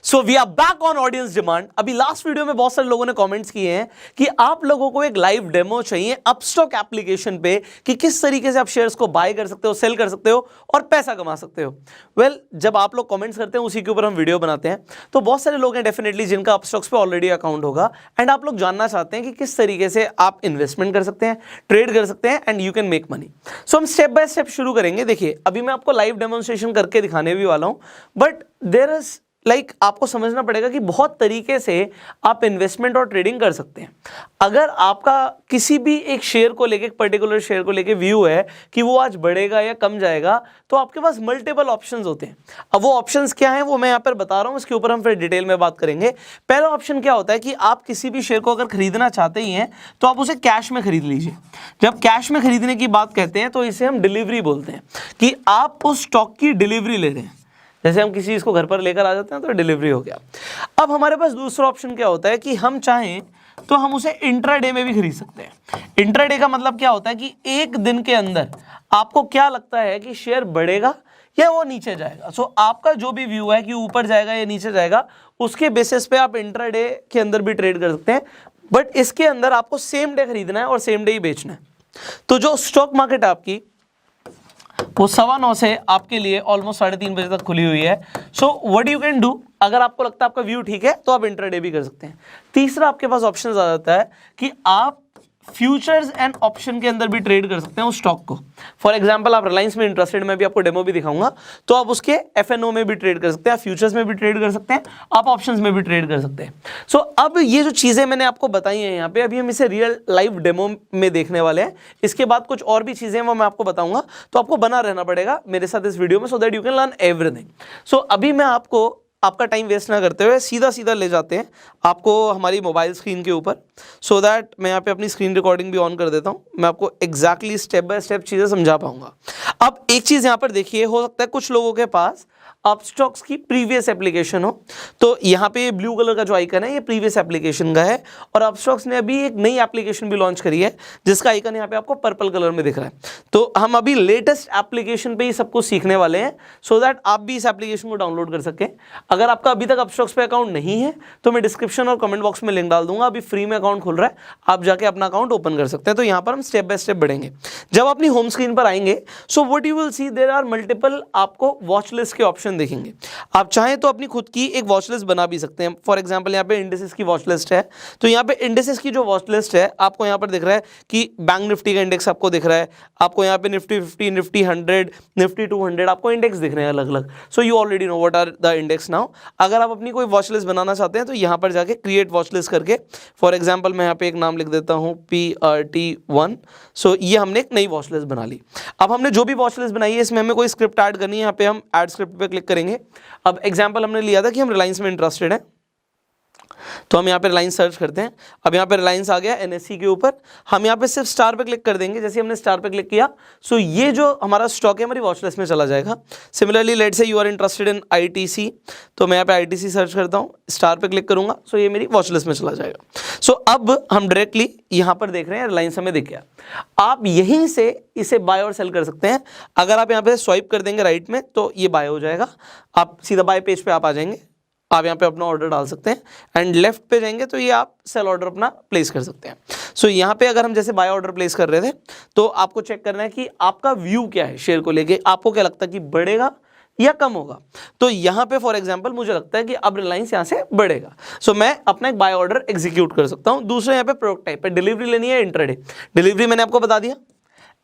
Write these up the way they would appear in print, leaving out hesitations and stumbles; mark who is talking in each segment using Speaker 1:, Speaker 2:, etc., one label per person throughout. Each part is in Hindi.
Speaker 1: So we are back on audience demand. अभी लास्ट वीडियो में बहुत सारे लोगों ने कमेंट्स किए हैं कि आप लोगों को एक लाइव डेमो चाहिए अपस्टॉक एप्लीकेशन पे कि किस तरीके से आप शेयर्स को बाय कर सकते हो, सेल कर सकते हो और पैसा कमा सकते हो। वेल, जब आप लोग कमेंट्स करते हैं उसी के ऊपर हम वीडियो बनाते हैं, तो बहुत सारे लोग हैं डेफिनेटली जिनका अपस्टॉक्स पे ऑलरेडी अकाउंट होगा एंड आप लोग जानना चाहते हैं कि किस तरीके से आप इन्वेस्टमेंट कर सकते हैं, ट्रेड कर सकते हैं and you can make money. So हम स्टेप बाय स्टेप शुरू करेंगे। देखिए, अभी मैं आपको लाइव डेमोन्स्ट्रेशन करके दिखाने भी वाला हूं, बट देयर इज आपको समझना पड़ेगा कि बहुत तरीके से आप इन्वेस्टमेंट और ट्रेडिंग कर सकते हैं। अगर आपका किसी भी एक शेयर को लेके, एक पर्टिकुलर शेयर को लेके व्यू है कि वो आज बढ़ेगा या कम जाएगा, तो आपके पास मल्टीपल ऑप्शंस होते हैं। अब वो ऑप्शंस क्या हैं वो मैं यहाँ पर बता रहा हूँ, इसके ऊपर हम फिर डिटेल में बात करेंगे। पहला ऑप्शन क्या होता है कि आप किसी भी शेयर को अगर खरीदना चाहते ही हैं तो आप उसे कैश में खरीद लीजिए। जब कैश में खरीदने की बात कहते हैं तो इसे हम डिलीवरी बोलते हैं कि आप उस स्टॉक की डिलीवरी ले रहे हैं। जैसे हम किसी चीज को घर पर लेकर आ जाते हैं तो डिलीवरी हो गया। अब हमारे पास दूसरा ऑप्शन क्या होता है कि हम चाहें तो हम उसे इंट्राडे में भी खरीद सकते हैं। इंट्राडे का मतलब क्या होता है कि एक दिन के अंदर आपको क्या लगता है कि शेयर बढ़ेगा या वो नीचे जाएगा। सो आपका जो भी व्यू है कि ऊपर जाएगा या नीचे जाएगा, उसके बेसिस पे आप इंट्राडे के अंदर भी ट्रेड कर सकते हैं। बट इसके अंदर आपको सेम डे खरीदना है और सेम डे ही बेचना है। तो जो स्टॉक मार्केट आपकी वो 9:15 से आपके लिए ऑलमोस्ट 3:30 बजे तक खुली हुई है। सो व्हाट यू कैन डू, अगर आपको लगता है आपका व्यू ठीक है तो आप इंट्राडे भी कर सकते हैं। तीसरा आपके पास ऑप्शन आ जाता है कि आप फ्यूचर्स एंड ऑप्शन के अंदर भी ट्रेड कर सकते हैं उस स्टॉक को। फॉर एग्जांपल, आप रिलायंस में इंटरेस्टेड, मैं भी आपको डेमो भी दिखाऊंगा, तो आप उसके एफएनओ में भी ट्रेड कर सकते हैं, आप फ्यूचर्स में भी ट्रेड कर सकते हैं, आप ऑप्शंस में भी ट्रेड कर सकते हैं। सो अब ये जो चीजें मैंने आपको बताई हैं यहाँ पे, अभी हम इसे रियल लाइव डेमो में देखने वाले हैं। इसके बाद कुछ और भी चीजें हैं वो मैं आपको बताऊंगा, तो आपको बना रहना पड़ेगा मेरे साथ इस वीडियो में so that you can learn everything. So अभी मैं आपको आपका टाइम वेस्ट ना करते हुए सीधा सीधा ले जाते हैं आपको हमारी मोबाइल स्क्रीन के ऊपर, सो दैट मैं यहाँ पे अपनी स्क्रीन रिकॉर्डिंग भी ऑन कर देता हूँ, मैं आपको एग्जैक्टली स्टेप बाय स्टेप चीज़ें समझा पाऊंगा। अब एक चीज़ यहाँ पर देखिए, हो सकता है कुछ लोगों के पास अपस्टॉक्स की प्रीवियस एप्लीकेशन हो, तो यहाँ पे ब्लू कलर का जो आइकन है ये प्रीवियस एप्लीकेशन का है, और अपस्टॉक्स ने अभी एक नई एप्लीकेशन भी लॉन्च करी है जिसका आइकन यहाँ पे आपको पर्पल कलर में दिख रहा है। तो हम अभी लेटेस्ट एप्लीकेशन पे ही सब कुछ सीखने वाले हैं सो दैट आप भी इस एप्लीकेशन को डाउनलोड कर सकें। अगर आपका अभी तक अपस्टॉक्स पे अकाउंट नहीं है तो मैं डिस्क्रिप्शन और कमेंट बॉक्स में लिंक डाल दूंगा, अभी फ्री में अकाउंट खुल रहा है, आप जाके अपना अकाउंट ओपन कर सकते हैं। तो यहाँ पर हम स्टेप बाय स्टेप बढ़ेंगे। जब अपनी होम स्क्रीन पर आएंगे, so what you will see, there are multiple आपको वॉच लिस्ट के ऑप्शन दिखेंगे। आप चाहें तो अपनी खुद की एक वॉच लिस्ट बना भी सकते हैं। फॉर एग्जांपल, यहाँ पे इंडेक्सेस की वॉच लिस्ट है, तो यहाँ पे इंडेक्सेस की जो वॉच लिस्ट है आपको यहाँ पर दिख रहा है कि बैंक निफ्टी का इंडेक्स आपको दिख रहा है, आपको यहाँ पे निफ्टी 50, निफ्टी 100, निफ्टी 200 आपको इंडेक्स दिख रहे हैं अलग अलग। So you already know what are the index now. अगर आप अपनी कोई वॉच लिस्ट बनाना चाहते हैं तो यहाँ पर जाके क्रिएट वॉच लिस्ट करके, फॉर एग्जाम्पल मैं यहाँ पे एक नाम लिख देता हूँ PRT1। सो ये हमने एक नई वॉच लिस्ट बना ली। अब हमने जो भी वॉच लिस्ट बनाई है इसमें हमें कोई स्क्रिप्ट ऐड करनी है, यहाँ पे हम ऐड स्क्रिप्ट पे क्लिक करेंगे। अब एग्जाम्पल हमने लिया था कि हम रिलायंस में इंटरेस्टेड हैं, तो हम यहाँ पे रिलायंस सर्च करते हैं। अब यहाँ पे रिलायंस आ गया NSE के ऊपर, हम यहाँ पे सिर्फ स्टार पे क्लिक कर देंगे। जैसे हमने स्टार पे क्लिक किया, सो ये जो हमारा स्टॉक है हमारी वॉच लिस्ट में चला जाएगा। Similarly let's say you are interested in ITC, तो मैं यहाँ पे ITC सर्च करता हूँ, स्टार पे क्लिक करूंगा, सो ये मेरी वॉच लिस्ट में चला जाएगा। सो अब हम डायरेक्टली यहाँ पर देख रहे हैं रिलायंस हमें दिख गया। आप यहीं से इसे बाय और सेल कर सकते हैं। अगर आप यहाँ पे स्वाइप कर देंगे राइट में तो ये बाय हो जाएगा, आप सीधा बाय पेज पे आप आ जाएंगे, आप यहाँ पे अपना ऑर्डर डाल सकते हैं एंड लेफ्ट पे जाएंगे तो ये आप सेल ऑर्डर अपना प्लेस कर सकते हैं। सो यहाँ पे अगर हम जैसे बाय ऑर्डर प्लेस कर रहे थे तो आपको चेक करना है कि आपका व्यू क्या है शेयर को लेके, आपको क्या लगता है कि बढ़ेगा या कम होगा। तो यहाँ पे फॉर एग्जांपल मुझे लगता है कि अब रिलायंस यहाँ से बढ़ेगा, सो मैं अपना एक बाय ऑर्डर एग्जीक्यूट कर सकता हूँ। दूसरे यहाँ पे प्रोडक्ट टाइप पे डिलीवरी लेनी है, इंट्राडे। डिलीवरी मैंने आपको बता दिया।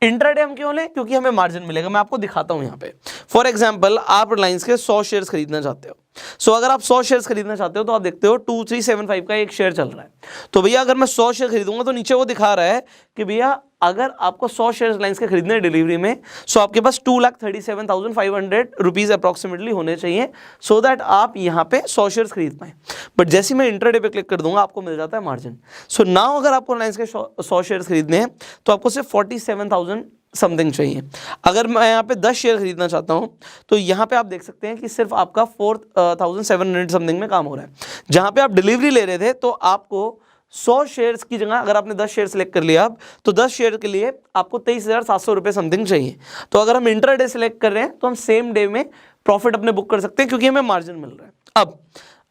Speaker 1: इंट्राडे हम क्यों लें, क्योंकि हमें मार्जिन मिलेगा। मैं आपको दिखाता हूं यहाँ पे। फॉर एग्जांपल, आप रिलायंस के 100 शेयर्स खरीदना चाहते हो। सो अगर आप 100 शेयर्स खरीदना चाहते हो तो आप देखते हो 2375 का एक शेयर चल रहा है। तो भैया अगर मैं 100 शेयर खरीदूंगा तो नीचे वो दिखा रहा है कि भैया अगर आपको 100 शेयर रिलायंस के खरीदने हैं डिलीवरी में, सो आपके पास 2,37,500 रुपीज अप्रॉक्सीमेटली होने चाहिए सो दैट आप यहाँ पे 100 शेयर्स खरीद पाए। बट जैसे मैं इंट्राडे पे क्लिक कर दूंगा आपको मिल जाता है मार्जिन। सो नाउ अगर आपको रिलायंस के 100 शेयर्स खरीदने हैं तो आपको सिर्फ 47,000 समथिंग चाहिए। अगर मैं यहाँ पे 10 शेयर खरीदना चाहता हूँ तो यहाँ पे आप देख सकते हैं कि सिर्फ आपका 4,700 समथिंग में काम हो रहा है। जहाँ पे आप डिलीवरी ले रहे थे तो आपको 100 शेयर्स की जगह अगर आपने 10 शेयर सेलेक्ट कर लिया अब, तो 10 शेयर के लिए आपको 23,700 रुपये समथिंग चाहिए। तो अगर हम इंट्राडे सेलेक्ट कर रहे हैं तो हम सेम डे में प्रॉफिट अपने बुक कर सकते हैं क्योंकि हमें मार्जिन मिल रहा है। अब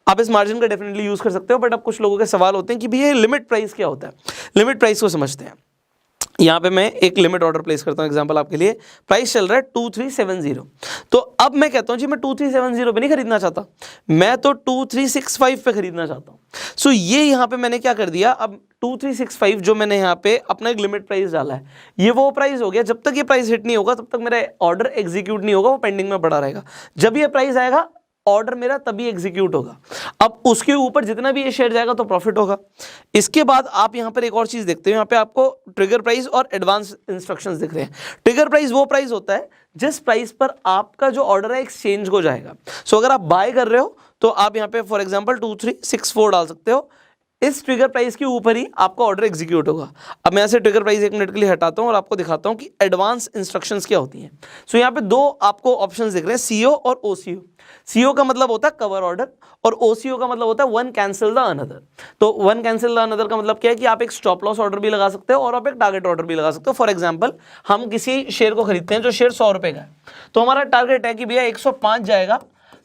Speaker 1: आप इस मार्जिन का डेफिनेटली यूज कर सकते हो, बट अब कुछ लोगों के सवाल होते हैं कि भैया लिमिट प्राइस क्या होता है। लिमिट प्राइस को समझते हैं। यहाँ पे मैं एक लिमिट ऑर्डर प्लेस करता हूँ एग्जांपल आपके लिए, प्राइस चल रहा है 2370। तो अब मैं कहता हूँ जी मैं 2370 पे नहीं खरीदना चाहता, मैं तो 2365 पे खरीदना चाहता हूँ। सो ये यहाँ पे मैंने क्या कर दिया, अब 2365 जो मैंने यहाँ पे अपना एक लिमिट प्राइस डाला है, ये वो प्राइस हो गया। जब तक ये प्राइस हिट नहीं होगा तब तक मेरा ऑर्डर एग्जीक्यूट नहीं होगा, वो पेंडिंग में पड़ा रहेगा। जब ये प्राइस आएगा ऑर्डर मेरा तभी एग्जीक्यूट होगा। अब उसके ऊपर जितना भी ये शेयर जाएगा तो प्रॉफिट होगा। इसके बाद आप यहां पर एक और चीज देखते हो, यहां पे आपको ट्रिगर प्राइस और एडवांस इंस्ट्रक्शंस दिख रहे हैं। ट्रिगर प्राइस वो प्राइस होता है जिस प्राइस पर आपका जो ऑर्डर है एक्सचेंज हो जाएगा। सो अगर आप बाय कर रहे हो तो आप यहां पे फॉर एग्जांपल 2364 डाल सकते हो, इस ट्रिगर प्राइस के ऊपर ही आपका ऑर्डर एग्जीक्यूट होगा। अब मैं ऐसे ट्रिगर प्राइस 1 मिनट के लिए हटाता हूं और आपको दिखाता हूं कि एडवांस इंस्ट्रक्शंस क्या होती हैं। सो यहाँ पे दो आपको ऑप्शंस दिख रहे हैं, सीओ और ओसीओ। सीओ का मतलब होता है कवर ऑर्डर और ओसीओ का मतलब होता है वन कैंसिल द अनदर। तो वन कैंसिल द अनदर का मतलब क्या है कि आप एक स्टॉप लॉस ऑर्डर भी लगा सकते हो और आप एक टारगेट ऑर्डर भी लगा सकते हो। फॉर एग्जांपल हम किसी शेयर को खरीदते हैं जो शेयर 100 रुपए का है, तो हमारा टारगेट है कि भैया 105 जाएगा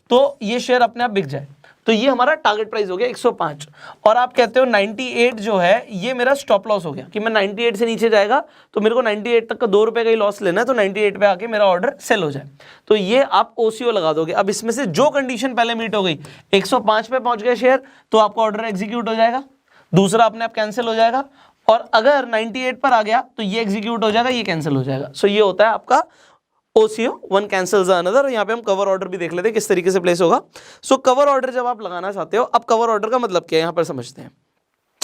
Speaker 1: तो ये शेयर अपने आप बिक जाए, तो ये हमारा टारगेट प्राइस हो गया 105। और आप कहते हो 98 जो है ये मेरा स्टॉप लॉस हो गया कि मैं 98 से नीचे जाएगा तो मेरे को 98 तक का 2 रुपए का ही लॉस लेना है, तो 98 पे आके मेरा ऑर्डर सेल हो जाए, तो ये आप ओसीओ लगा दोगे। अब इसमें से जो कंडीशन पहले मीट हो गई, 105 पे पहुंच गए शेयर तो आपका ऑर्डर एग्जीक्यूट हो जाएगा, दूसरा अपने आप कैंसिल हो जाएगा, और अगर 98 पर आ गया तो ये एग्जीक्यूट हो जाएगा, ये कैंसिल हो जाएगा। सो ये होता है आपका ओसीओ, वन कैंसिल्स अनदर। यहाँ पे हम कवर ऑर्डर भी देख लेते हैं किस तरीके से प्लेस होगा। सो कवर ऑर्डर जब आप लगाना चाहते हो, अब कवर ऑर्डर का मतलब क्या है यहाँ पर समझते हैं।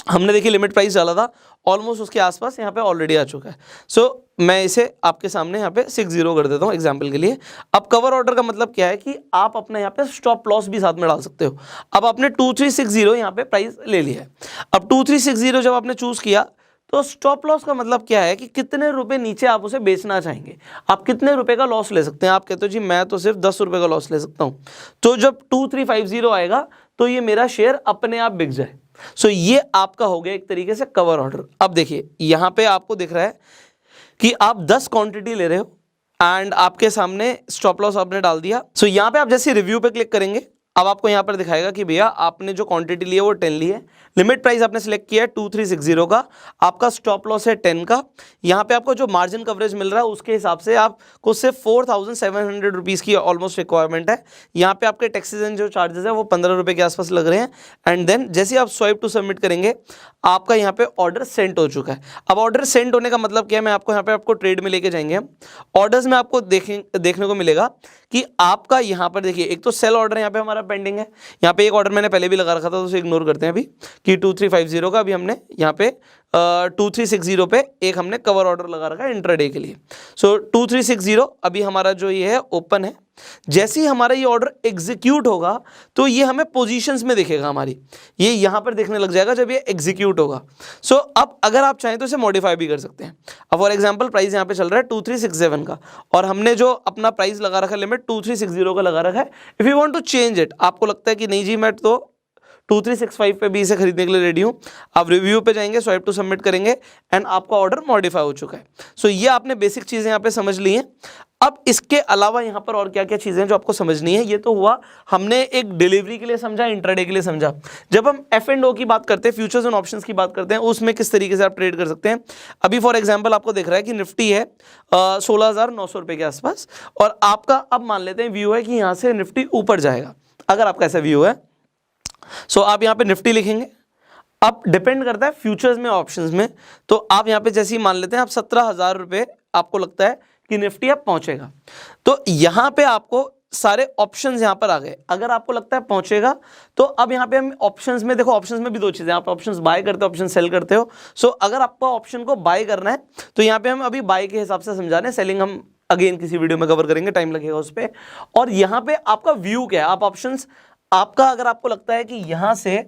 Speaker 1: हमने देखिए लिमिट प्राइस डाला था, ऑलमोस्ट उसके आसपास यहाँ पे ऑलरेडी आ चुका है। सो मैं इसे आपके सामने यहाँ पे 60 कर देता हूँ एग्जाम्पल के लिए। अब कवर ऑर्डर का मतलब क्या है कि आप अपने यहाँ पे स्टॉप लॉस भी साथ में डाल सकते हो। अब आपने 2360 यहाँ पे प्राइस ले लिया है। अब 2360 जब आपने चूज किया तो स्टॉप लॉस का मतलब क्या है कि कितने रुपए नीचे आप उसे बेचना चाहेंगे, आप कितने रुपए का लॉस ले सकते हैं। आप कहते हो जी मैं तो सिर्फ 10 रुपए का लॉस ले सकता हूं, तो जब 2350 आएगा तो ये मेरा शेयर अपने आप बिक जाए। सो ये आपका हो गया एक तरीके से कवर ऑर्डर। अब देखिए यहां पे आपको दिख रहा है कि आप 10 क्वांटिटी ले रहे हो एंड आपके सामने स्टॉप लॉस आपने डाल दिया। सो यहां पे आप जैसे रिव्यू पे क्लिक करेंगे, अब आपको यहां पर दिखाएगा कि भैया आपने जो क्वांटिटी ली है वो 10 ली है, लिमिट प्राइस आपने सिलेक्ट किया है 2360 का, आपका स्टॉप लॉस है 10 का। यहाँ पे आपको जो मार्जिन कवरेज मिल रहा है उसके हिसाब से आपको सिर्फ 4700 रुपीज़ की ऑलमोस्ट रिक्वायरमेंट है। यहाँ पे आपके टैक्सेस एंड जो चार्जेस है वो 15 रुपये के आसपास लग रहे हैं। एंड देन जैसे आप स्वाइप टू सबमिट करेंगे आपका यहाँ पे ऑर्डर सेंड हो चुका है। अब ऑर्डर सेंड होने का मतलब क्या है, मैं आपको यहाँ पे आपको ट्रेड में लेके जाएंगे हम। ऑर्डर्स में आपको देखने को मिलेगा कि आपका यहाँ पर देखिए एक तो सेल ऑर्डर यहाँ पे हमारा पेंडिंग है। यहाँ पे एक ऑर्डर मैंने पहले भी लगा रखा था तो उसे इग्नोर करते हैं अभी कि 2350 का, अभी हमने यहाँ पे 2360 पे एक हमने कवर ऑर्डर लगा रखा है इंट्राडे के लिए। सो 2360 अभी हमारा जो ये है ओपन है। जैसे ही हमारा ये ऑर्डर एग्जीक्यूट होगा तो ये हमें पोजीशंस में दिखेगा, हमारी ये यहाँ पर देखने लग जाएगा जब ये एग्जीक्यूट होगा। सो अब अगर आप चाहें तो इसे मॉडिफाई भी कर सकते हैं। अब फॉर एग्जांपल प्राइस यहाँ पे चल रहा है 2367 का और हमने जो अपना प्राइस लगा रखा है लिमिट 2360 का लगा रखा है। If you want to change it, आपको लगता है कि नहीं जी मैं तो 2365 पे भी इसे खरीदने के लिए रेडी हूं, आप रिव्यू पे जाएंगे, स्वाइप टू सबमिट करेंगे एंड आपका ऑर्डर मॉडिफाई हो चुका है। सो ये आपने बेसिक चीजें यहाँ पे समझ ली हैं। अब इसके अलावा यहाँ पर और क्या क्या चीजें जो आपको समझनी है, ये तो हुआ हमने एक डिलीवरी के लिए समझा, इंट्राडे के लिए समझा। जब हम F&O की बात करते हैं, फ्यूचर्स एंड ऑप्शंस की बात करते हैं, उसमें किस तरीके से आप ट्रेड कर सकते हैं। अभी फॉर एग्जांपल आपको दिख रहा है कि निफ्टी है 16,900 रुपए के आसपास और आपका अब मान लेते हैं व्यू है कि यहाँ से निफ्टी ऊपर जाएगा। अगर आपका ऐसा व्यू है सो आप यहाँ पे निफ्टी लिखेंगे। अब डिपेंड करता है फ्यूचर्स में ऑप्शंस में, तो आप यहाँ पे जैसे ही मान लेते हैं आप 17,000 रुपए आपको लगता है कि निफ्टी अब पहुंचेगा, तो यहाँ पे आपको सारे ऑप्शंस यहाँ पर आ गए। अगर आपको लगता है पहुंचेगा तो अब यहाँ पे हम ऑप्शंस में देखो, ऑप्शंस में भी दो चीजें, आप ऑप्शंस बाय करते हो, ऑप्शन सेल करते हो। सो अगर आपको ऑप्शन को बाय करना है तो यहाँ पे हम अभी बाय के हिसाब से समझा रहे हैं, सेलिंग हम अगेन किसी वीडियो में कवर करेंगे, टाइम लगेगा उस पर। और यहाँ पे आपका व्यू क्या है, आप ऑप्शंस आपका अगर आपको लगता है कि यहां से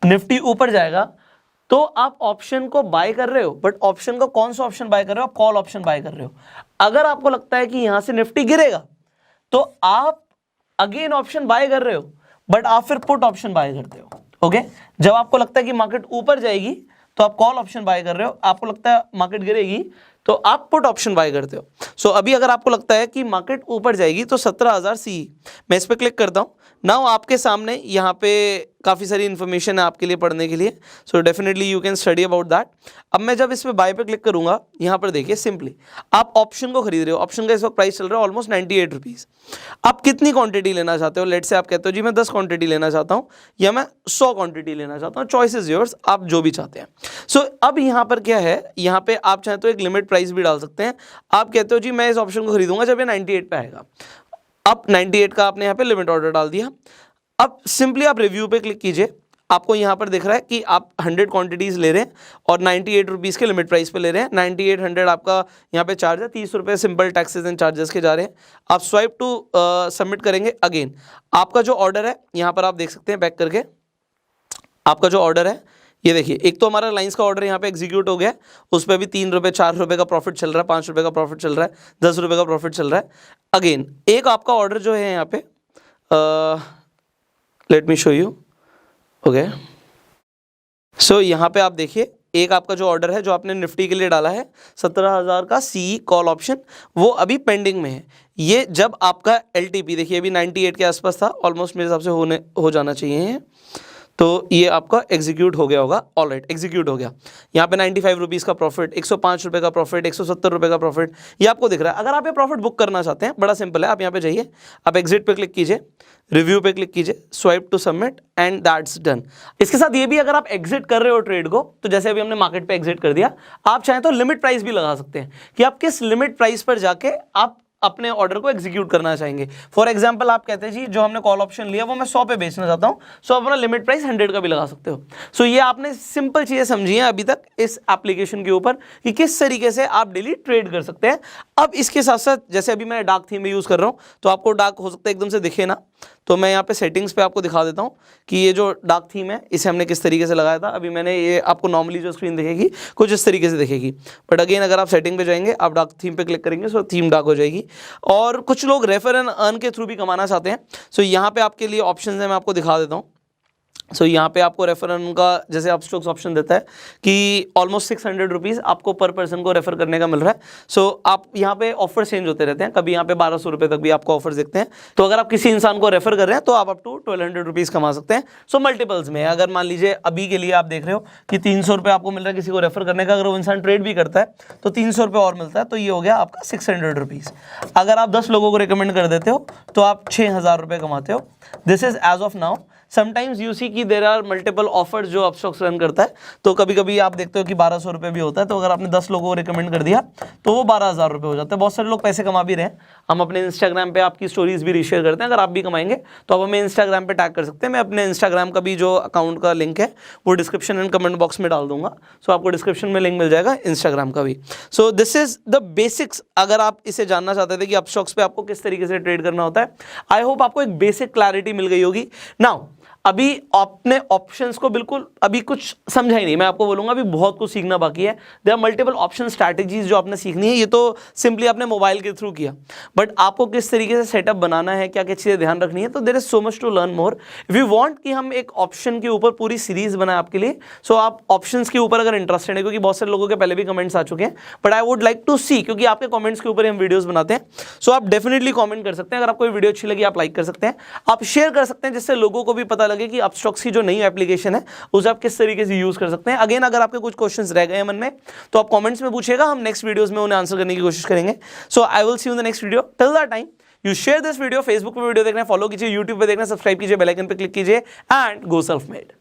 Speaker 1: निफ्टी ऊपर जाएगा तो आप ऑप्शन को बाय कर रहे हो, बट ऑप्शन को कौन सा ऑप्शन बाय कर रहे हो, कॉल ऑप्शन बाय कर रहे हो। अगर आपको लगता है कि यहां से निफ्टी गिरेगा तो आप अगेन ऑप्शन बाय कर रहे हो, बट आप फिर पुट ऑप्शन बाय करते हो। ओके, जब आपको लगता है कि मार्केट ऊपर जाएगी तो आप कॉल ऑप्शन बाय कर रहे हो, आपको लगता है मार्केट गिरेगी तो आप पुट ऑप्शन बाय करते हो। सो अभी अगर आपको लगता है कि मार्केट ऊपर जाएगी तो 17,000 सी, मैं इस पर क्लिक करता हूं, नाउ आपके सामने यहाँ पे काफ़ी सारी इन्फॉर्मेशन है आपके लिए पढ़ने के लिए, so definitely you can study about that. अब मैं जब इस पे बाय पे क्लिक करूंगा, यहाँ पर देखिए सिंपली आप ऑप्शन को खरीद रहे हो, ऑप्शन का इस वक्त प्राइस चल रहा है ऑलमोस्ट 98 रुपीज़। आप कितनी क्वांटिटी लेना चाहते हो? लेट से आप कहते हो जी मैं 10 क्वांटिटी लेना चाहता हूँ या मैं 100 क्वांटिटी लेना चाहता हूँ, चॉइस इज योर्स, आप जो भी चाहते हैं। सो अब यहाँ पर क्या है, यहाँ पे आप चाहे तो एक लिमिट प्राइस भी डाल सकते हैं। आप कहते हो जी मैं इस ऑप्शन को खरीदूंगा जब ये 98 पे आएगा, अब 98 का आपने यहाँ पे लिमिट ऑर्डर डाल दिया। अब सिंपली आप रिव्यू पे क्लिक कीजिए, आपको यहाँ पर दिख रहा है कि आप 100 क्वांटिटीज़ ले रहे हैं और 98 रुपीज़ के लिमिट प्राइस पे ले रहे हैं। 98 आपका यहाँ पे चार्ज है, 30 रुपये सिंपल टैक्सेस एंड चार्जेस के जा रहे हैं। आप स्वाइप टू सबमिट करेंगे, अगेन आपका जो ऑर्डर है यहाँ पर आप देख सकते हैं बैक करके, आपका जो ऑर्डर है ये देखिए, एक तो हमारा लाइंस का ऑर्डर यहाँ पे एग्जीक्यूट हो गया, उस पर भी 3 रुपये 4 रुपये का प्रॉफिट चल रहा है, 5 रुपये का प्रॉफिट चल रहा है, 10 रुपये का प्रॉफिट चल रहा है। अगेन एक आपका ऑर्डर जो है यहाँ पे, let me show you, okay. So यहाँ पे आप देखिए एक आपका जो ऑर्डर है जो आपने निफ्टी के लिए डाला है 17,000 का सी कॉल ऑप्शन, वो अभी पेंडिंग में है। ये जब आपका LTP देखिए अभी 98 के आसपास था, ऑलमोस्ट मेरे हिसाब से हो जाना चाहिए, तो ये आपका एग्जीक्यूट हो गया होगा। ऑलराइट, एग्जीक्यूट हो गया। यहाँ पे 95 रुपीज़ का प्रॉफिट, 105 रुपये का प्रॉफिट, 170 रुपये का प्रॉफिट, ये आपको दिख रहा है। अगर आप ये प्रॉफिट बुक करना चाहते हैं, बड़ा सिंपल है, आप यहाँ पे जाइए, आप एग्जिट पे क्लिक कीजिए, रिव्यू पे क्लिक कीजिए, swipe to submit and that's done. इसके साथ ये भी, अगर आप एग्जिट कर रहे हो ट्रेड को, तो जैसे अभी हमने मार्केट पे एग्जिट कर दिया, आप चाहें तो लिमिट प्राइस भी लगा सकते हैं कि आप किस लिमिट प्राइस पर जाके आप अपने ऑर्डर को एग्जीक्यूट करना चाहेंगे। फॉर एग्जांपल आप कहते हैं जी जो हमने कॉल ऑप्शन लिया वो मैं 100 पे बेचना चाहता हूं, सो अपना लिमिट प्राइस 100 का भी लगा सकते हो। सो ये आपने सिंपल चीजें समझी हैं अभी तक इस एप्लीकेशन के ऊपर कि किस तरीके से आप डेली ट्रेड कर सकते हैं। अब इसके साथ साथ जैसे अभी मैं डार्क थीम में यूज कर रहा हूं, तो आपको डार्क हो सकता है एकदम से दिखे ना, तो मैं यहाँ पे सेटिंग्स पे आपको दिखा देता हूँ कि ये जो डार्क थीम है इसे हमने किस तरीके से लगाया था। अभी मैंने ये आपको नॉर्मली जो स्क्रीन दिखेगी कुछ इस तरीके से दिखेगी, बट अगेन अगर आप सेटिंग पे जाएंगे, आप डार्क थीम पे क्लिक करेंगे, सो थीम डार्क हो जाएगी। और कुछ लोग रेफर एंड अर्न के थ्रू भी कमाना चाहते हैं, सो यहाँ पे आपके लिए ऑप्शन है, मैं आपको दिखा देता हूँ। सो यहाँ पे आपको रेफर अर्न का जैसे अपस्टॉक्स ऑप्शन देता है कि ऑलमोस्ट 600 रुपीज़ आपको पर पर्सन को रेफर करने का मिल रहा है। सो आप यहाँ पे ऑफर चेंज होते रहते हैं, कभी यहाँ पे 1200 रुपये तक भी आपको ऑफर्स देखते हैं। तो अगर आप किसी इंसान को रेफर कर रहे हैं तो आप अप टू 1200 रुपीज़ कमा सकते हैं। सो मल्टीपल्स में, अगर मान लीजिए अभी के लिए आप देख रहे हो कि 300 रुपये आपको मिल रहा है किसी को रेफर करने का, अगर वो इंसान ट्रेड भी करता है तो 300 रुपये और मिलता है, तो ये हो गया आपका 600 रुपीज़। अगर आप 10 लोगों को रिकमेंड कर देते हो तो आप 6000 रुपये कमाते हो। This is as of now. Sometimes you see कि देर आर मल्टीपल ऑफर्स जो अपस्टॉक्स रन करता है, तो कभी कभी आप देखते हो कि 1200 रुपये भी होता है। तो अगर आपने 10 लोगों को रिकमेंड कर दिया तो वो 12,000 रुपये हो जाते हैं। बहुत सारे लोग पैसे कमा भी रहे हैं। हम अपने इंस्टाग्राम पे आपकी स्टोरीज भी रीशेयर करते हैं, अगर आप भी कमाएंगे तो आप हमें इंस्टाग्राम पे टैग कर सकते हैं। मैं अपने इंस्टाग्राम का भी जो अकाउंट का लिंक है वो डिस्क्रिप्शन एंड कमेंट बॉक्स में डाल दूंगा, सो आपको डिस्क्रिप्शन में लिंक मिल जाएगा इंस्टाग्राम का भी। So this is the basics. अगर आप इसे जानना चाहते थे कि अपस्टॉक्स पे आपको किस तरीके से ट्रेड करना होता है, आई होप आपको एक बेसिक क्लैरिटी मिल गई होगी। नाउ अभी आपने ऑप्शंस को बिल्कुल अभी कुछ समझा ही नहीं, मैं आपको बोलूंगा अभी बहुत कुछ सीखना बाकी है। There are multiple option strategies जो आपने सीखनी है। ये तो सिंपली आपने मोबाइल के थ्रू किया, बट आपको किस तरीके से सेटअप बनाना है, क्या क्या चीज़ें ध्यान रखनी है, तो there is so much to learn more. If you want कि हम एक ऑप्शन के ऊपर पूरी सीरीज बनाए आपके लिए, सो आप ऑप्शंस के ऊपर अगर इंटरेस्टेड है, क्योंकि बहुत सारे लोगों के पहले भी कमेंट्स आ चुके हैं, but I would like to see, क्योंकि आपके कमेंट्स के ऊपर हम वीडियोस बनाते हैं। सो आप डेफिनेटली कमेंट कर सकते हैं। अगर आपको वीडियो अच्छी लगी आप लाइक कर सकते हैं, आप शेयर कर सकते हैं, जिससे लोगों को भी पता लगे कि अपस्टॉक्स जो नई एप्लीकेशन है उसे आप किस तरीके से यूज कर सकते हैं। अगेन अगर आपके कुछ क्वेश्चंस रह गए मन में तो आप कमेंट्स में पूछिएगा, हम नेक्स्ट वीडियोस में उन्हें आंसर करने की कोशिश करेंगे। So I will see you in the next video. Till that time you share this video. Facebook पे वीडियो देखना है, फॉलो कीजिए, यूट्यूब पे देखना है, सब्सक्राइब कीजिए, बेल आइकन पे क्लिक कीजिए एंड गो सेल्फ मेड।